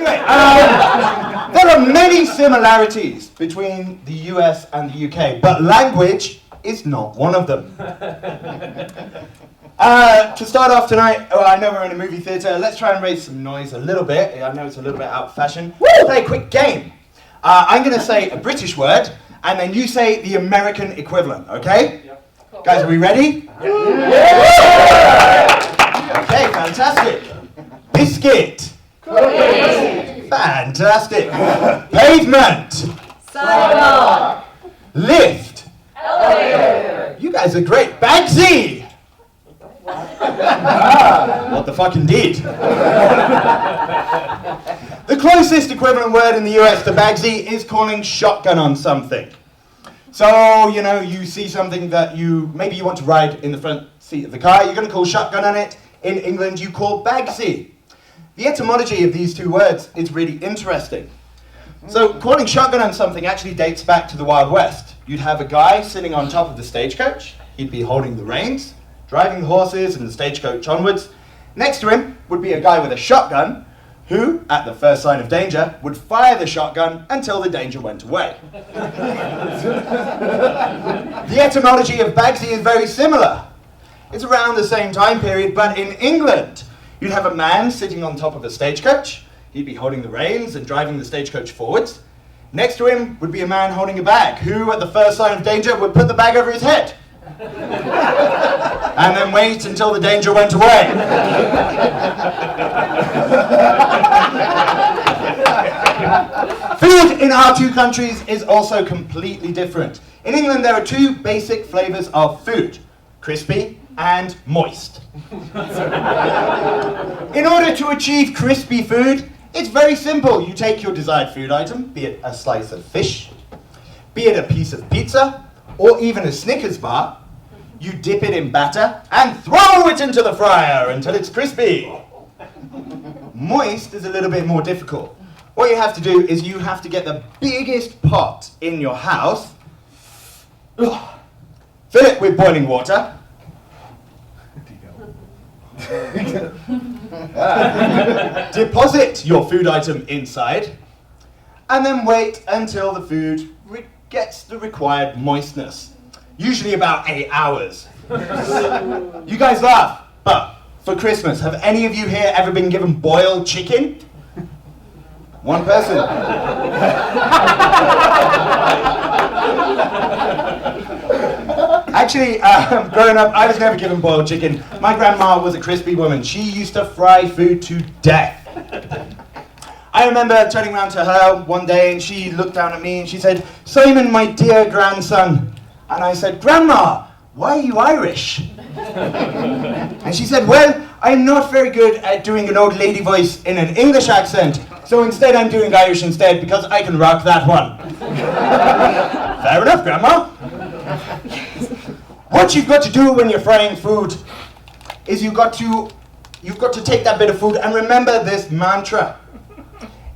Anyway, there are many similarities between the US and the UK, but language is not one of them. To start off tonight, I know we're in a movie theatre, let's try and raise some noise a little bit. I know it's a little bit out of fashion. Let's play a quick game. I'm going to say a British word, and then you say the American equivalent, okay? Yep. Cool. Guys, are we ready? Yeah. Okay, fantastic. Biscuit. Cookies. Fantastic. Pavement. Sidewalk. Lift. Elevator. You guys are great. Bagsy. What the fuck indeed. The closest equivalent word in the US to Bagsy is calling shotgun on something. So, you know, you see something that maybe you want to ride in the front seat of the car, you're going to call shotgun on it. In England, you call Bagsy. The etymology of these two words is really interesting. So, calling shotgun on something actually dates back to the Wild West. You'd have a guy sitting on top of the stagecoach, he'd be holding the reins, driving the horses and the stagecoach onwards. Next to him would be a guy with a shotgun, who, at the first sign of danger, would fire the shotgun until the danger went away. The etymology of Bagsy is very similar. It's around the same time period, but in England, you'd have a man sitting on top of a stagecoach. He'd be holding the reins and driving the stagecoach forwards. Next to him would be a man holding a bag, who, at the first sign of danger, would put the bag over his head. And then wait until the danger went away. Food in our two countries is also completely different. In England, there are two basic flavours of food: crispy and moist. In order to achieve crispy food, it's very simple. You take your desired food item, be it a slice of fish, be it a piece of pizza, or even a Snickers bar. You dip it in batter and throw it into the fryer until it's crispy. Moist is a little bit more difficult. What you have to do is you have to get the biggest pot in your house, fill it with boiling water, deposit your food item inside, and then wait until the food gets the required moistness. Usually about 8 hours. You guys laugh, but for Christmas, have any of you here ever been given boiled chicken? One person. Actually, growing up, I was never given boiled chicken. My grandma was a crispy woman. She used to fry food to death. I remember turning around to her one day and she looked down at me and she said, "Simon, my dear grandson." And I said, "Grandma, why are you Irish?" And she said, "Well, I'm not very good at doing an old lady voice in an English accent, so instead I'm doing Irish instead because I can rock that one." Fair enough, Grandma. What you've got to do when you're frying food is you've got to take that bit of food and remember this mantra.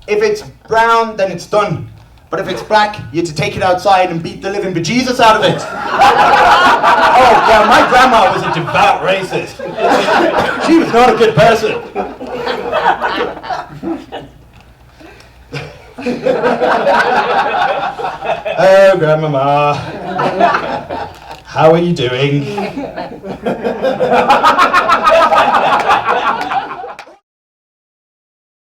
If it's brown, then it's done. But if it's black, you have to take it outside and beat the living bejesus out of it. Oh, yeah, my grandma was a devout racist. She was not a good person. Oh, Grandmama. How are you doing?